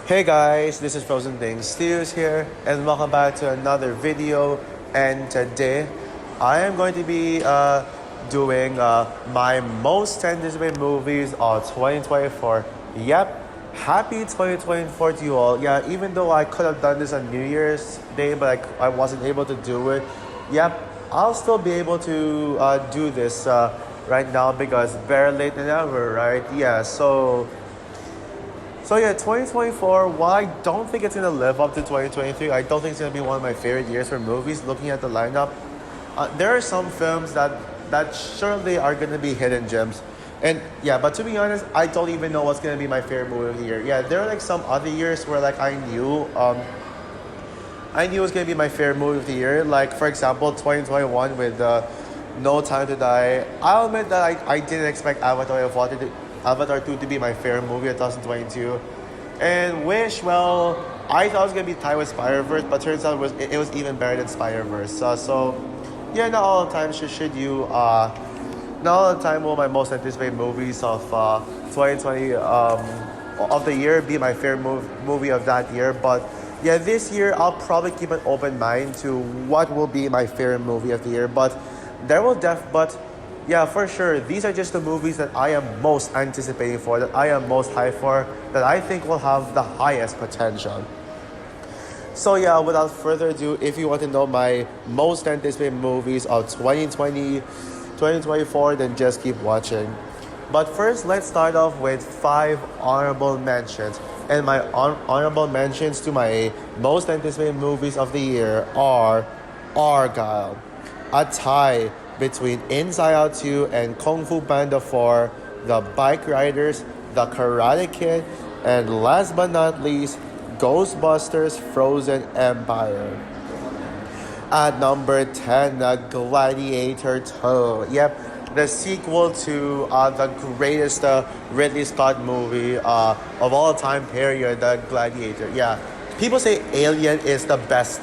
Hey guys, this is Frozen Things Studios here, and welcome back to another video. And today, I am going to be doing my most anticipated movies of 2024. Yep, happy 2024 to you all. Yeah, even though I could have done this on New Year's Day, but I wasn't able to do it. Yep, I'll still be able to do this right now because better late than ever, right? Yeah, so yeah, 2024, while I don't think it's gonna live up to 2023, I don't think it's gonna be one of my favorite years for movies. Looking at the lineup, there are some films that surely are gonna be hidden gems, and yeah. But to be honest, I don't even know what's gonna be my favorite movie of the year. Yeah, there are like some other years where like I knew it was gonna be my favorite movie of the year. Like for example, 2021 with No Time to Die. I'll admit that I didn't expect Avatar 2 to be my favorite movie of 2022. And Wish, well, I thought it was going to be tied with Spider-Verse, but turns out it was even better than Spider-Verse. Yeah, not all the time should you, not all the time will my most anticipated movies of 2020 of the year be my favorite movie of that year. But yeah, this year I'll probably keep an open mind to what will be my favorite movie of the year. But yeah, for sure. These are just the movies that I am most anticipating for, that I am most hyped for, that I think will have the highest potential. So yeah, without further ado, if you want to know my most anticipated movies of 2020, 2024, then just keep watching. But first, let's start off with 5 honorable mentions. And my honorable mentions to my most anticipated movies of the year are Argyle, a tie between Inside Out 2 and Kung Fu Panda 4, The Bike Riders, The Karate Kid, and last but not least, Ghostbusters Frozen Empire. At number 10, The Gladiator 2. Yep, the sequel to the greatest Ridley Scott movie of all time period, The Gladiator. Yeah, people say Alien is the best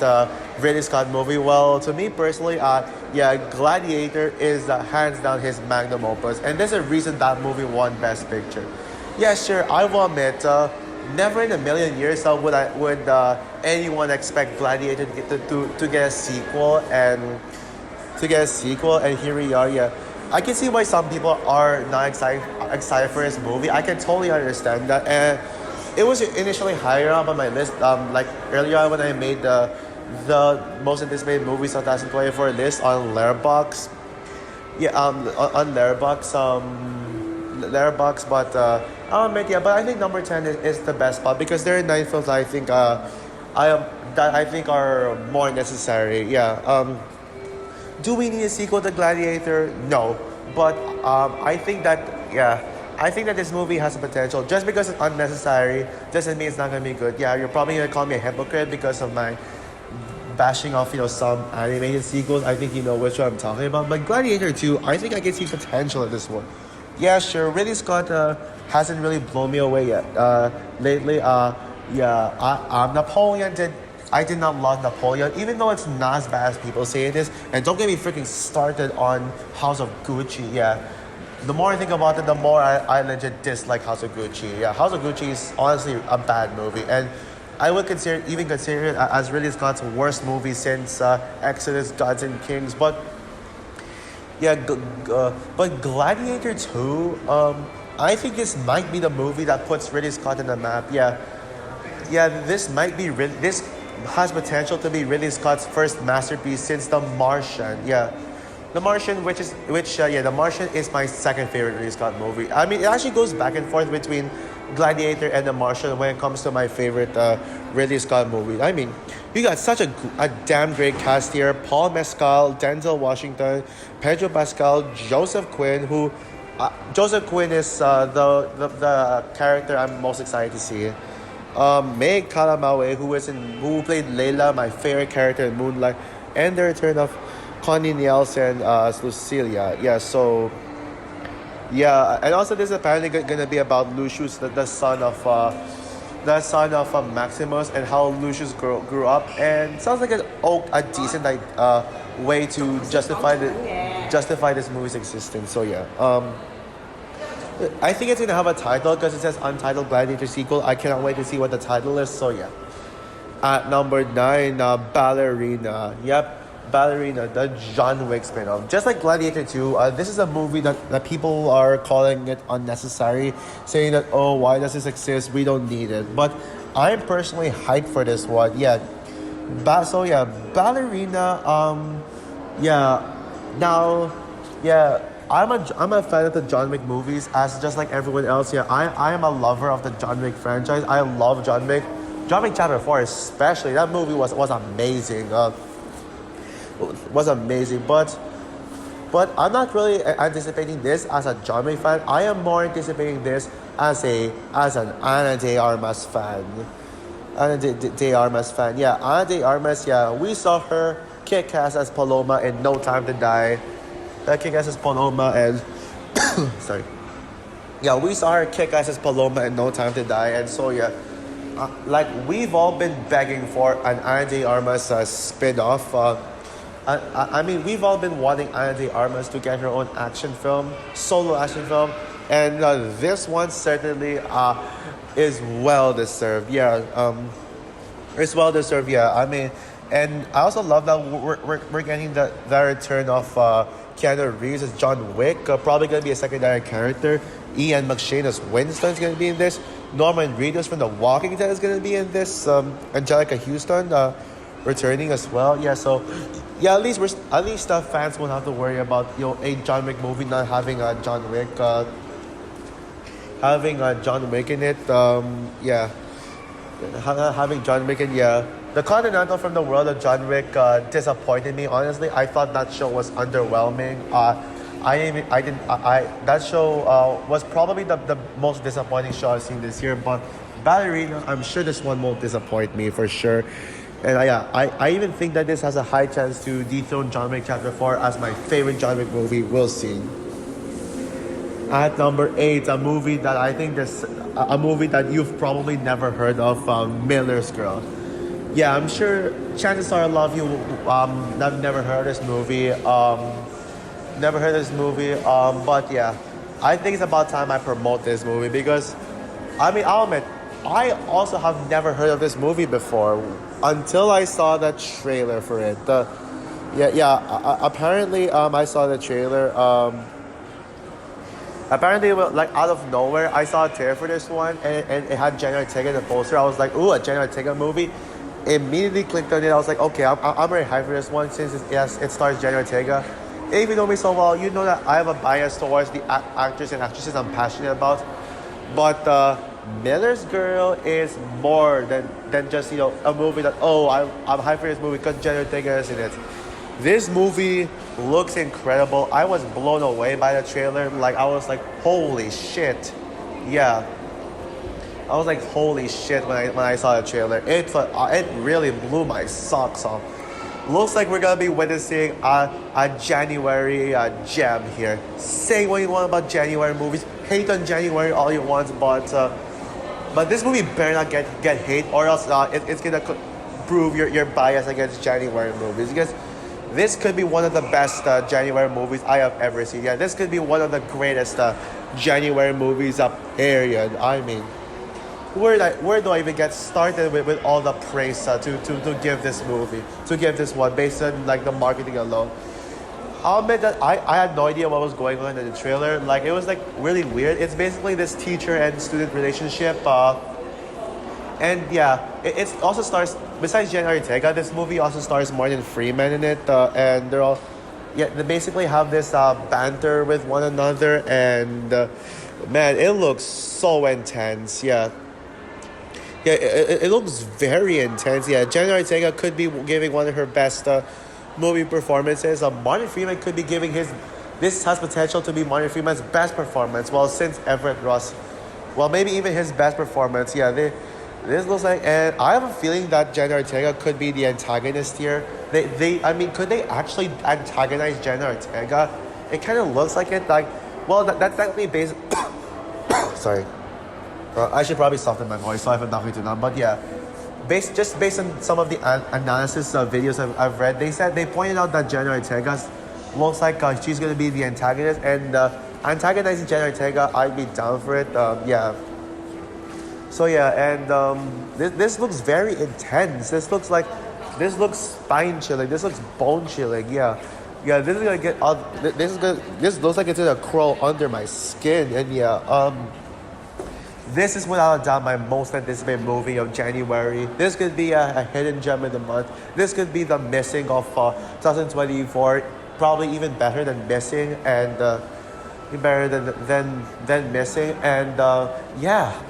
Ridley Scott movie. Well, to me personally, yeah, Gladiator is hands down his magnum opus, and there's a reason that movie won Best Picture. Yeah, sure, I will admit, never in a million years would anyone expect Gladiator to get a sequel and here we are. Yeah, I can see why some people are not excited for this movie. I can totally understand that, and it was initially higher up on my list. Like earlier on when I made the most anticipated movies of 2024 list on Letterboxd. Yeah, on Letterboxd, but I'll admit, yeah, but I think number 10 is the best spot because there are 9 films that I think are more necessary. Yeah. Do we need a sequel to Gladiator? No, but I think that this movie has a potential. Just because it's unnecessary doesn't mean it's not gonna be good. Yeah, you're probably gonna call me a hypocrite because of my bashing off, some animated sequels. I think you know which one I'm talking about. But Gladiator 2, I think I can see potential in this one. Yeah, sure. Ridley Scott hasn't really blown me away yet. Lately, yeah, Napoleon did. I did not love Napoleon, even though it's not as bad as people say it is. And don't get me freaking started on House of Gucci. Yeah, the more I think about it, the more I legit dislike House of Gucci. Yeah, House of Gucci is honestly a bad movie, and I would consider it as Ridley Scott's worst movie since Exodus, Gods and Kings. But yeah, but Gladiator 2, I think this might be the movie that puts Ridley Scott on the map. Yeah, this has potential to be Ridley Scott's first masterpiece since The Martian. Yeah, The Martian, The Martian is my second favorite Ridley Scott movie. I mean, it actually goes back and forth between Gladiator and The Martian when it comes to my favorite Ridley Scott movie. I mean, you got such a damn great cast here: Paul Mescal, Denzel Washington, Pedro Pascal, Joseph Quinn. Joseph Quinn is the character I'm most excited to see. Meg Kalamawe, who played Layla, my favorite character in Moonlight, and the return of Connie Nielsen as Lucilia. Yeah, so yeah, and also this is apparently gonna be about Lucius, the son of Maximus, and how Lucius grew up, and sounds like a decent way to justify this movie's existence. So yeah, I think it's gonna have a title because it says Untitled Gladiator sequel. I cannot wait to see what the title is. So yeah. At number 9, Ballerina. Yep, Ballerina, the John Wick spin-off. Just like Gladiator 2, this is a movie that people are calling it unnecessary, saying that, oh, why does this exist? We don't need it. But I'm personally hyped for this one. Yeah. So yeah, Ballerina, yeah. Now, yeah, I'm a fan of the John Wick movies, as just like everyone else. Yeah, I am a lover of the John Wick franchise. I love John Wick. John Wick Chapter 4 especially, that movie was amazing. Was amazing, but I'm not really anticipating this as a John Wick fan. I am more anticipating this as an Ana de Armas fan. Ana de Armas fan. Yeah, Ana de Armas, yeah. We saw her kick ass as Paloma in No Time to Die. Kick ass as Paloma and sorry. Yeah, we saw her kick ass as Paloma in No Time to Die, and so yeah. Like, we've all been begging for an Ana de Armas spin-off. I mean, we've all been wanting Ana de Armas to get her own solo action film, and this one certainly is well deserved. Yeah, it's well deserved. Yeah, I mean, and I also love that we're getting the return of Keanu Reeves as John Wick. Probably gonna be a secondary character. Ian McShane as Winston is gonna be in this. Norman Reedus from The Walking Dead is going to be in this. Angelica Houston returning as well. Yeah, so yeah, at least fans won't have to worry about a John Wick movie not having a John Wick in it. Yeah, having John Wick in, yeah. The Continental from the world of John Wick disappointed me. Honestly, I thought that show was underwhelming. That show was probably the most disappointing show I've seen this year. But Ballerina, I'm sure this one won't disappoint me for sure. And I even think that this has a high chance to dethrone John Wick Chapter 4 as my favorite John Wick movie. We'll see. At number 8, a movie that you've probably never heard of, Miller's Girl. Yeah, I'm sure chances are a lot of you have never heard this movie. But yeah, I think it's about time I promote this movie because, I mean, I'll admit, I also have never heard of this movie before until I saw the trailer for it. Apparently, I saw the trailer. Apparently, like out of nowhere, I saw a trailer for this one, and it had Jenna Ortega in the poster. I was like, ooh, a Jenna Ortega movie. Immediately clicked on it. I was like, okay, I'm very hyped for this one since it stars Jenna Ortega. If you know me so well, you know that I have a bias towards the actors and actresses I'm passionate about. But Miller's Girl is more than just a movie that, oh, I'm hyped for this movie because Jenna Ortega is in it. This movie looks incredible. I was blown away by the trailer. Like, I was like, holy shit. Yeah. I was like, holy shit when I saw the trailer. It really blew my socks off. Looks like we're gonna be witnessing a January gem here. Say what you want about January movies. Hate on January all you want, but this movie better not get hate, or else it's gonna prove your bias against January movies. Because this could be one of the best January movies I have ever seen. Yeah, this could be one of the greatest January movies period. I mean, where do I even get started with all the praise to give this movie, to give this one based on like the marketing alone? I'll admit that I had no idea what was going on in the trailer. Like, it was like really weird. It's basically this teacher and student relationship, and yeah, it also stars, besides Jenna Ortega, this movie also stars Martin Freeman in it, and they basically have this banter with one another, and man, it looks so intense. Yeah, it looks very intense. Yeah, Jenna Ortega could be giving one of her best movie performances. Martin Freeman could be giving this has potential to be Martin Freeman's best performance. Well, since Everett Ross, well, maybe even his best performance. Yeah, this looks like, and I have a feeling that Jenna Ortega could be the antagonist here. Could they actually antagonize Jenna Ortega? It kind of looks like it. Like, well, that's technically based. Sorry. I should probably soften my voice so I have nothing to numb. But yeah, based on some of the analysis videos I've read, they pointed out that Jenna Ortega looks like she's going to be the antagonist, and antagonizing Jenna Ortega, I'd be down for it. Yeah. So yeah, and this looks very intense. This looks spine chilling. This looks bone chilling. Yeah, yeah. This is gonna get. This looks like it's gonna crawl under my skin. And yeah, this is without a doubt my most anticipated movie of January. This could be a hidden gem of the month. This could be the missing of 2024. Probably even better than missing, and better than missing. And yeah,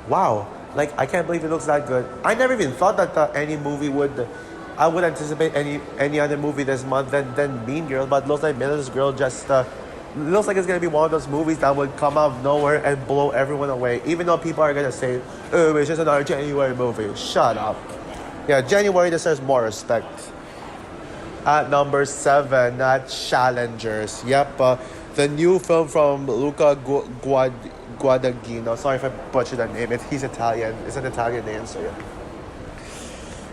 wow. Like I can't believe it looks that good. I never even thought that any movie would. I would anticipate any other movie this month than Mean Girl, but looks like Miller's Girl just looks like it's gonna be one of those movies that would come out of nowhere and blow everyone away. Even though people are gonna say, "Oh, it's just another January movie." Shut up. Yeah, January deserves more respect. At number 7, Challengers. Yep, the new film from Luca Guadagnino. Sorry if I butchered that name. He's Italian. It's an Italian name, so yeah.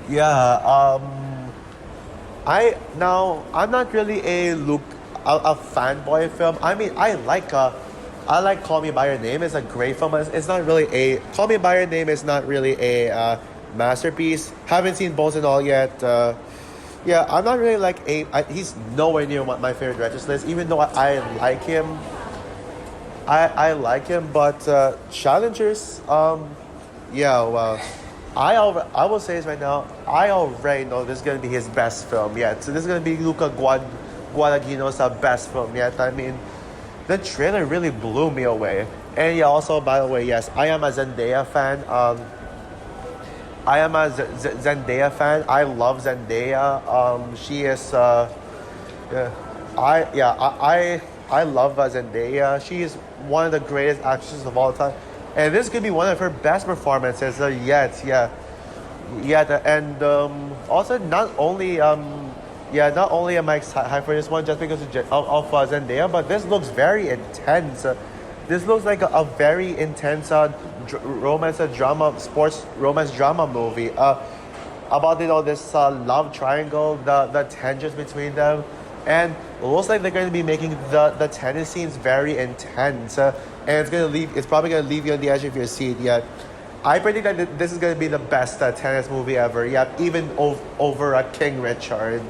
Yeah, I'm not really a fanboy film. I mean, I like Call Me by Your Name. It's a great film. It's not really a Call Me by Your Name is not really a masterpiece. Haven't seen Bones and All yet. Yeah, I'm not really like he's nowhere near my favorite director's list. Even though I like him, I like him, but Challengers. Yeah, well. I will say this right now. I already know this is gonna be his best film yet. So this is gonna be Luca Guadagnino's best film yet. I mean, the trailer really blew me away. And yeah, also by the way, yes, I am a Zendaya fan. I am a Zendaya fan. I love Zendaya. She is. I love Zendaya. She is one of the greatest actresses of all time. And this could be one of her best performances yet. Yeah. And also not only not only am I excited for this one just because of Zendaya, but this looks very intense. This looks like a very intense sports romance drama movie. About this love triangle, the tensions between them, and it looks like they're going to be making the tennis scenes very intense. And it's probably gonna leave you on the edge of your seat. Yeah, I predict that this is gonna be the best tennis movie ever. Yeah, even over King Richard.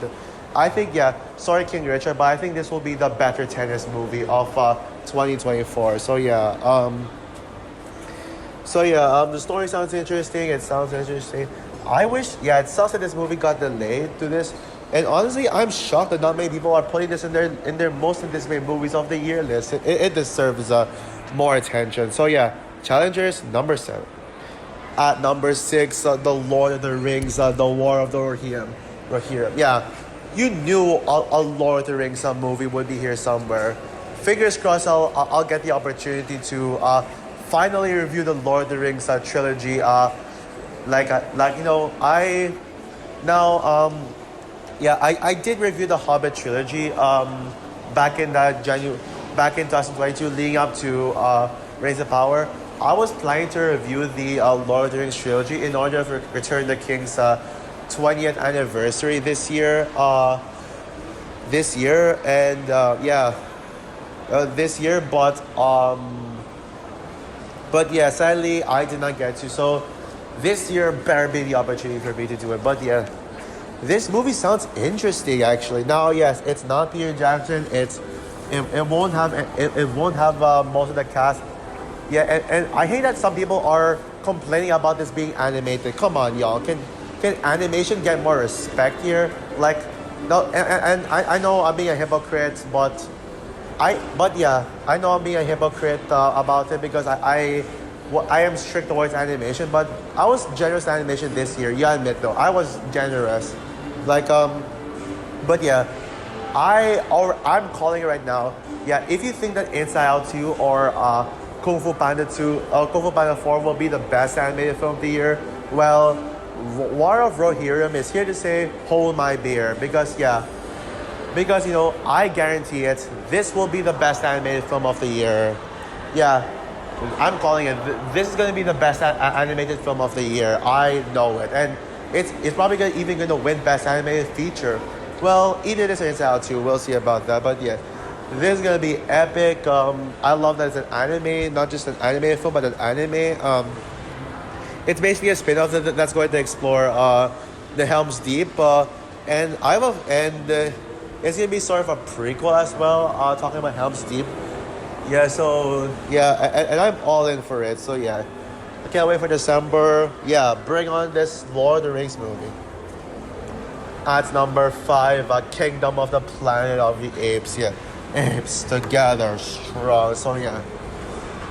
I think sorry King Richard, but I think this will be the better tennis movie of 2024. So yeah, the story sounds interesting. It sounds interesting. I wish it sucks that this movie got delayed to this. And honestly, I'm shocked that not many people are putting this in their most anticipated movies of the year list. It deserves more attention. So yeah, Challengers number 7. At number 6, The Lord of the Rings, The War of the Rohirrim. Yeah, you knew a Lord of the Rings movie would be here somewhere. Fingers crossed, I'll get the opportunity to finally review the Lord of the Rings trilogy. I did review the Hobbit trilogy back in 2022, leading up to Rings of Power. I was planning to review the Lord of the Rings trilogy in order for Return of the King's 20th anniversary this year. This year, but yeah, sadly I did not get to. So this year better be the opportunity for me to do it. But yeah. This movie sounds interesting, actually. Now, yes, it's not Peter Jackson. It won't have most of the cast. Yeah, and I hate that some people are complaining about this being animated. Come on, y'all. Can animation get more respect here? Like, no, and I know I'm being a hypocrite, but I know I'm being a hypocrite about it because I am strict towards animation, but I was generous to animation this year. You admit though, I was generous. But yeah, I'm calling it right now. Yeah, if you think that Inside Out 2 or Kung Fu Panda 4 will be the best animated film of the year, well, War of Rohirrim is here to say, hold my beer, because I guarantee it, this will be the best animated film of the year. Yeah, I'm calling it. This is going to be the best animated film of the year. I know it, and it's probably even going to win Best Animated Feature. Well, either this or Inside Out 2. We'll see about that. But yeah, This is gonna be epic. I love that it's an anime, not just an animated film, but an anime. It's basically a spin-off that's going to explore the Helm's Deep, and I love and it's gonna be sort of a prequel as well, talking about Helm's Deep. Yeah, so yeah, and I'm all in for it. So yeah, I can't wait for December. Yeah, bring on this Lord of the Rings movie. At number five, Kingdom of the Planet of the Apes. Yeah, apes together strong. So yeah,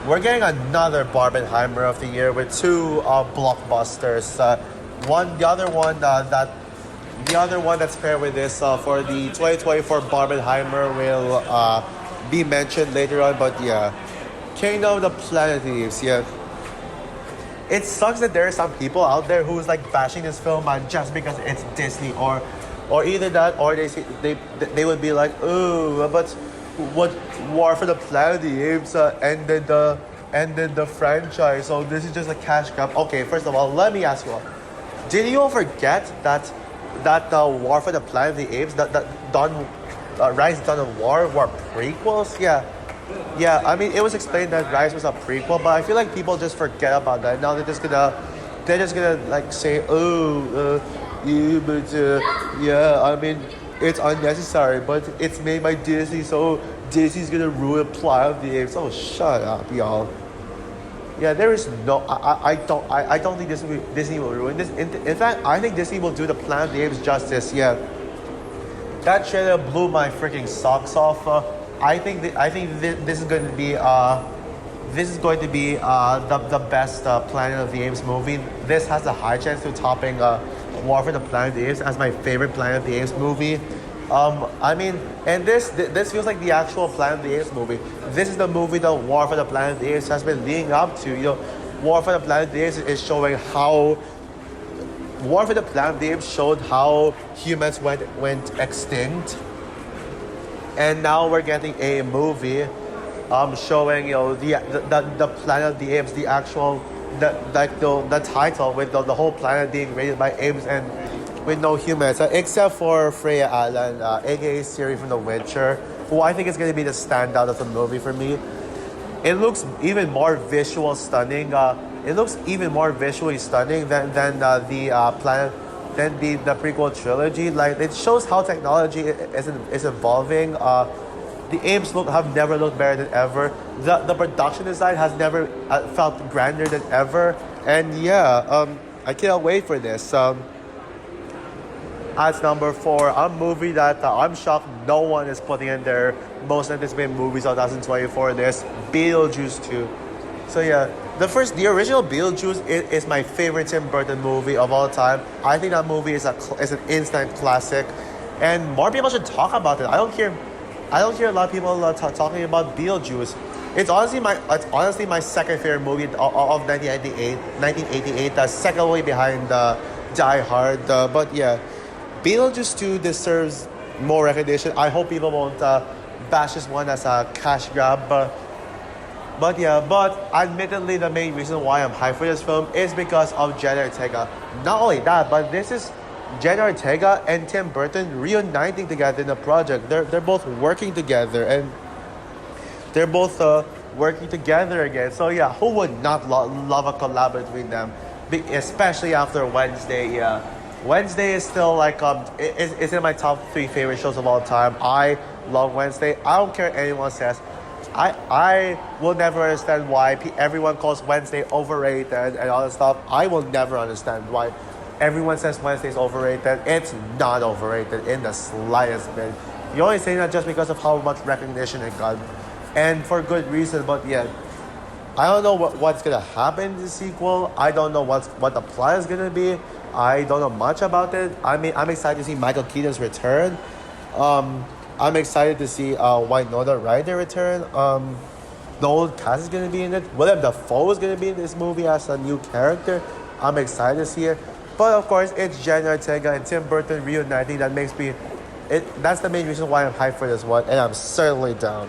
we're getting another Barbenheimer of the year with two blockbusters. The other one that's paired with this for the 2024 Barbenheimer will be mentioned later on. But yeah, Kingdom of the Planet of the Apes. Yeah, it sucks that there are some people out there who's like bashing this film just because it's Disney, or either that, or they would be like, oh, but what War for the Planet of the Apes ended the franchise, so this is just a cash grab. Okay, first of all, let me ask you all, did you all forget that War for the Planet of the Apes, that Dawn, Rise, Dawn of War were prequels? Yeah, I mean, it was explained that Rise was a prequel, but I feel like people just forget about that. Now they're just gonna like say, oh, yeah, but yeah, I mean, it's unnecessary, but it's made by Disney, so Disney's gonna ruin Planet of the Apes. Oh, shut up, y'all. Yeah, there is no. I don't think Disney will ruin this. In fact, I think Disney will do the Planet of the Apes justice. Yeah, that trailer blew my freaking socks off. This is going to be the best Planet of the Apes movie. This has a high chance to topping War for the Planet of the Apes as my favorite Planet of the Apes movie. I mean, and this feels like the actual Planet of the Apes movie. This is the movie that War for the Planet of the Apes has been leading up to. You know, War for the Planet of the Apes is showing how War for the Planet of the Apes showed how humans went extinct, and now we're getting a movie, showing the Planet of the Apes, the actual the title with the whole planet being raided by apes and with no humans, except for Freya Allan, aka Ciri from The Witcher, who I think is going to be the standout of the movie for me. It looks even more visually stunning. It looks even more visually stunning than the planet than the prequel trilogy. Like, it shows how technology is evolving. The apes have never looked better than ever. The production design has never felt grander than ever. And yeah, I cannot wait for this. At number four, a movie that I'm shocked no one is putting in their most anticipated movies of 2024. This Beetlejuice 2. So yeah, the original Beetlejuice is my favorite Tim Burton movie of all time. I think that movie is an instant classic, and more people should talk about it. I don't hear a lot of people talking about Beetlejuice. It's honestly my second favorite movie of 1988. The second only behind Die Hard. But yeah, Beetlejuice 2 deserves more recognition. I hope people won't bash this one as a cash grab. But admittedly, the main reason why I'm hyped for this film is because of Jenna Ortega. Not only that, but this is Jenna Ortega and Tim Burton reuniting together in a project. They're both working together, and they're both working together again. So yeah, who would not love a collab between them? Especially after Wednesday. Yeah, Wednesday is still like it's in my top 3 favorite shows of all time. I love Wednesday. I don't care what anyone says. I will never understand why everyone calls Wednesday overrated and all that stuff. I will never understand why everyone says Wednesday is overrated. It's not overrated in the slightest bit. You're only saying that just because of how much recognition it got, and for good reason. But yeah, I don't know what's gonna happen in the sequel. I don't know what the plot is gonna be. I don't know much about it. I mean, I'm excited to see Michael Keaton's return. I'm excited to see Winona Ryder return. Noel Cass is gonna be in it. Willem Dafoe is gonna be in this movie as a new character. I'm excited to see it. But of course, it's Jenna Ortega and Tim Burton reuniting that makes me. That's the main reason why I'm hyped for this one, and I'm certainly down.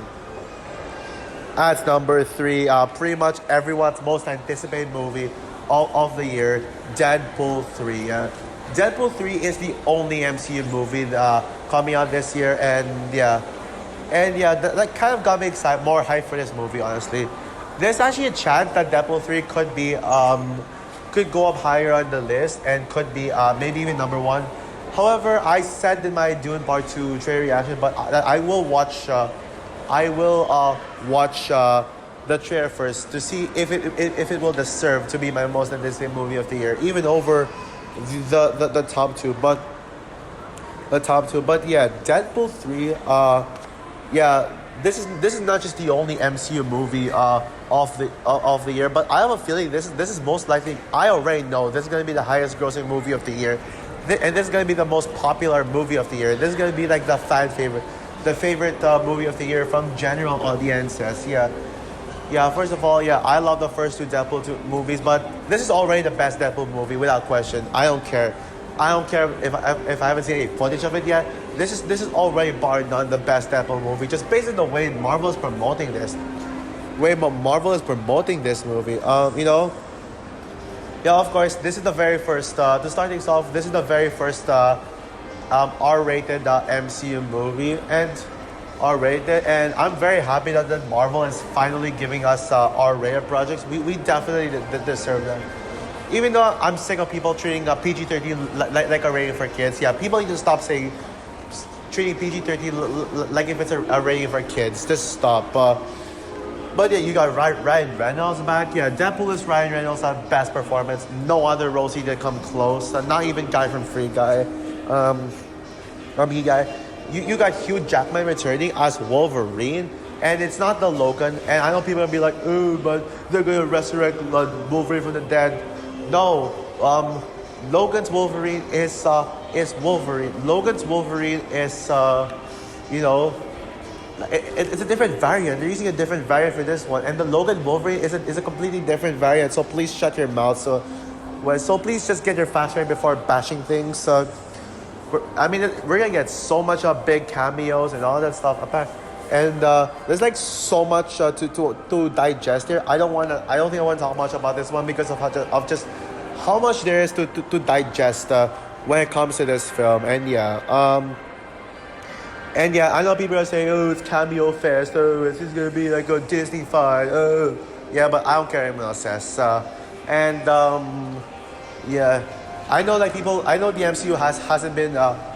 At number 3, pretty much everyone's most anticipated movie of the year, Deadpool 3. Deadpool 3 is the only MCU movie coming out this year, and yeah, And yeah, that kind of got me excited, more hyped for this movie. Honestly, there's actually a chance that Deadpool 3 could go up higher on the list and could be maybe even number one. However, I said in my Dune Part 2 trailer reaction, but I will watch. I will watch the trailer first to see if it will deserve to be my most anticipated movie of the year, even over the top two. But the top two. But yeah, Deadpool 3. Yeah, this is not just the only MCU movie of the year, but I have a feeling this is most likely. I already know this is going to be the highest grossing movie of the year, and this is going to be the most popular movie of the year. This is going to be like the fan favorite, the favorite movie of the year from general audiences. Yeah. Yeah, first of all, yeah, I love the first two Deadpool 2 movies, but this is already the best Deadpool movie without question. I don't care. I don't care if I haven't seen any footage of it yet. This is already bar none the best Deadpool movie, just based on the way Marvel is promoting this. Way Marvel is promoting this movie. Yeah, of course, this is the very first. To start things off, this is the very first R-rated MCU movie, and R-rated, and I'm very happy that Marvel is finally giving us R-rated projects. We definitely deserve them. Even though I'm sick of people treating PG-13 like a rating for kids. Yeah, people need to stop saying treating PG-13 like if it's a rating for kids. Just stop. But yeah, you got Ryan Reynolds back. Yeah, Deadpool is Ryan Reynolds' best performance. No other roles he did come close. Not even guy from Free Guy. From He Guy. You got Hugh Jackman returning as Wolverine, and it's not the Logan. And I know people are gonna be like, "Oh, but they're gonna resurrect Wolverine from the dead." No, Logan's Wolverine is Wolverine. Logan's Wolverine is it's a different variant. They're using a different variant for this one, and the Logan Wolverine is a completely different variant. So please shut your mouth. So please just get your facts right before bashing things. We're gonna get so much big cameos and all that stuff. And there's like so much to digest here. I don't think I want to talk much about this one because of just how much there is to digest when it comes to this film. And yeah, I know people are saying, "Oh, it's cameo fest. Oh, it's just gonna be like a Disney fight." Oh, yeah, but I don't care what anyone else says. Yeah. I know the MCU hasn't been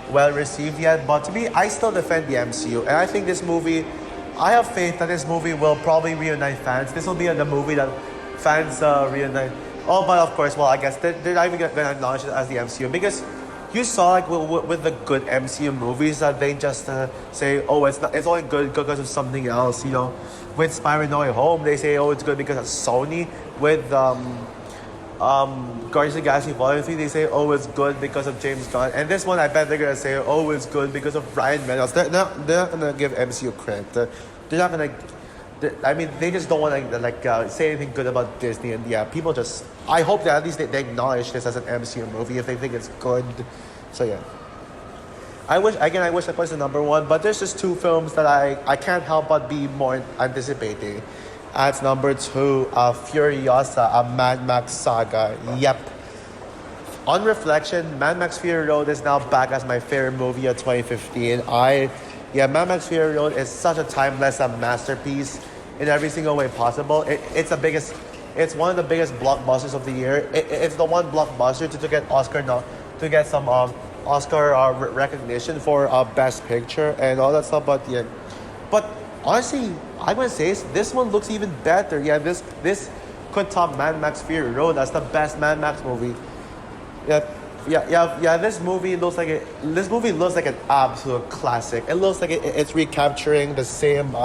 well received yet, but to me, I still defend the MCU, and I think this movie, I have faith that this movie will probably reunite fans. This will be the movie that fans reunite. Oh, but of course, well, I guess they're not even gonna acknowledge it as the MCU because you saw like with the good MCU movies that they just say, oh, it's only good because of something else. With Spider-Man No Way Home, they say, oh, it's good because of Sony. With Guardians of the Galaxy Volume 3, they say, oh, it's good because of James Gunn. And this one, I bet they're going to say, oh, it's good because of Ryan Reynolds. They're not going to give MCU credit. They're not going to... they just don't want to say anything good about Disney. And yeah, people just... I hope that at least they acknowledge this as an MCU movie if they think it's good. So yeah. I wish I was the number one, but there's just two films that I can't help but be more anticipating. At number 2, Furiosa, a Mad Max saga. Yep. On reflection, Mad Max Fury Road is now back as my favorite movie of 2015. Mad Max Fury Road is such a timeless masterpiece in every single way possible. It's one of the biggest blockbusters of the year. It's the one blockbuster to get some Oscar recognition for Best Picture and all that stuff. But honestly, I'm gonna say this one looks even better. Yeah, this could top Mad Max Fury Road as the best Mad Max movie. Yeah. This movie looks like an absolute classic. It looks like it's recapturing the same.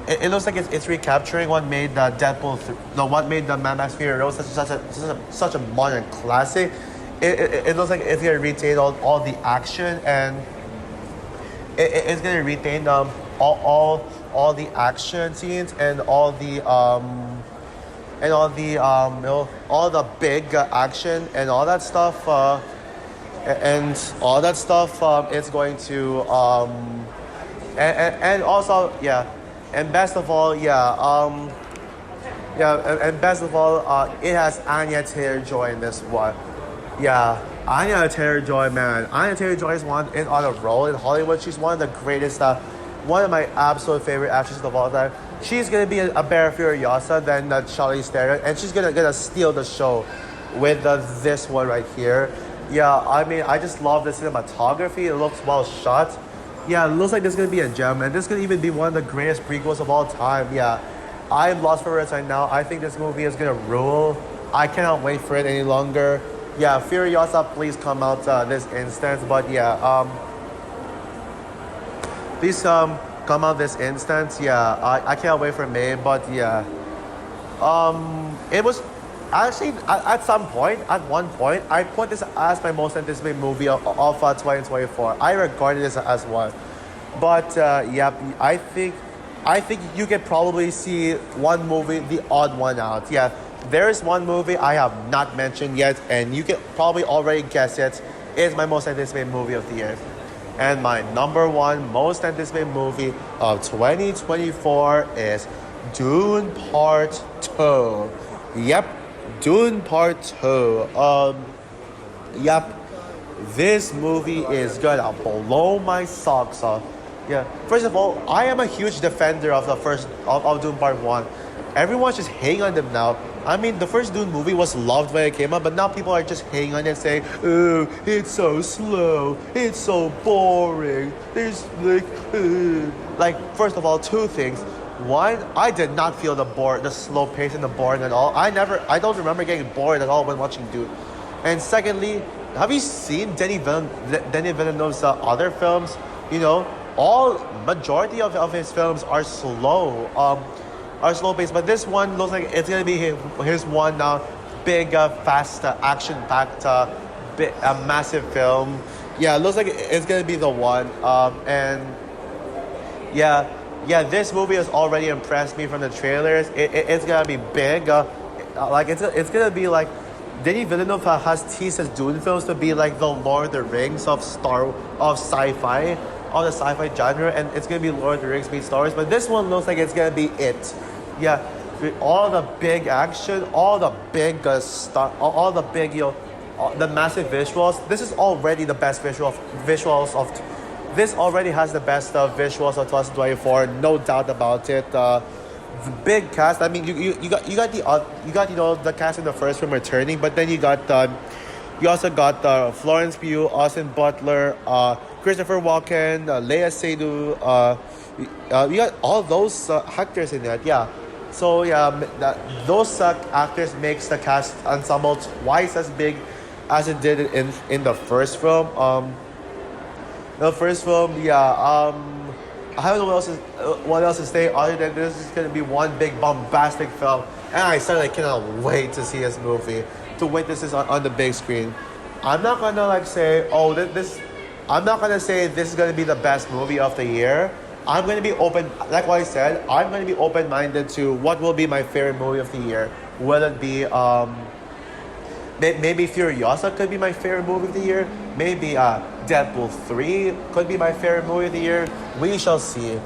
It looks like it's recapturing what made what made the Mad Max Fury Road such a modern classic. It looks like it's gonna retain all the action, and it's gonna retain all the action scenes and all the big action and all that stuff it's going to and also and best of all it has Anya Taylor-Joy in this one. Anya Taylor-Joy, man. Anya Taylor-Joy is on a roll in Hollywood. She's one of the greatest one of my absolute favorite actresses of all time. She's gonna be a better Furiosa than Charlize Theron, and she's gonna steal the show with this one right here. Yeah, I mean, I just love the cinematography. It looks well shot. Yeah, it looks like this is gonna be a gem, and this could even be one of the greatest prequels of all time. Yeah, I'm lost for words right now. I think this movie is gonna rule. I cannot wait for it any longer. Yeah, Furiosa, please come out this instance. But yeah, please come out this instance. Yeah, I can't wait for May. But yeah, it was actually at some point, at one point, I put this as my most anticipated movie of 2024. I regarded this as one. But yeah, I think you can probably see one movie, the odd one out. Yeah, there is one movie I have not mentioned yet, and you can probably already guess it. Is my most anticipated movie of the year. And my number one most anticipated movie of 2024 is Dune Part 2. Yep, Dune Part 2. Yep, this movie is gonna blow my socks off. Yeah, first of all, I am a huge defender of the first of Dune Part 1. Everyone's just hating on them now. I mean, the first Dune movie was loved when it came out, but now people are just hating on it, saying, "Oh, it's so slow, it's so boring." There's like, first of all, two things. One, I did not feel the slow pace and the boring at all. I don't remember getting bored at all when watching Dune. And secondly, have you seen Denis Villeneuve's other films? You know, majority of his films are slow. Are slow paced, but this one looks like it's gonna be his one big, fast, action-packed, massive film. Yeah, it looks like it's gonna be the one. And yeah, this movie has already impressed me from the trailers. It's gonna be big. Like it's gonna be like Denis Villeneuve has teased his Dune films to be like the Lord of the Rings of sci-fi. On the sci-fi genre, and it's gonna be Lord of the Rings meets Star Wars, but this one looks like it's gonna be it. Yeah, with all the big action, all the big all the big, the massive visuals. This is already the best visuals of. This already has the best visuals of 2024, no doubt about it. The big cast. I mean, you got the cast in the first film returning, but then you also got Florence Pugh, Austin Butler, Christopher Walken, Lea Seydoux. You got all those actors in it. Yeah. So yeah, those actors makes the cast ensemble twice as big as it did in the first film. The first film, yeah. I don't know what else to say other than this is gonna be one big bombastic film, and I certainly cannot wait to see this movie, to witness this on the big screen. I'm not gonna say, I'm not gonna say this is gonna be the best movie of the year. I'm gonna be open, like what I said. I'm gonna be open-minded to what will be my favorite movie of the year. Will it be maybe Furiosa could be my favorite movie of the year. Maybe Deadpool 3 could be my favorite movie of the year. We shall see.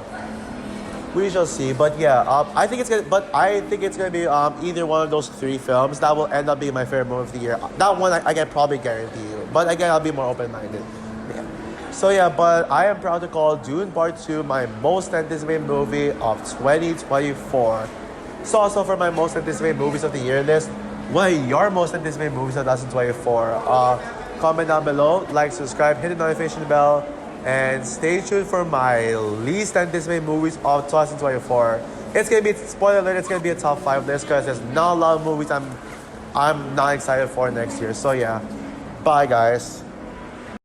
But yeah, I think it's gonna be either one of those three films that will end up being my favorite movie of the year. That one I can probably guarantee you. But again, I'll be more open-minded. Yeah. So yeah, but I am proud to call Dune Part 2 my most anticipated movie of 2024. So also for my most anticipated movies of the year list, what are your most anticipated movies of 2024? Comment down below, like, subscribe, hit the notification bell, and stay tuned for my least anticipated movies of 2024. It's gonna be, spoiler alert, it's gonna be a top 5 list because there's not a lot of movies I'm not excited for next year. So yeah, bye guys.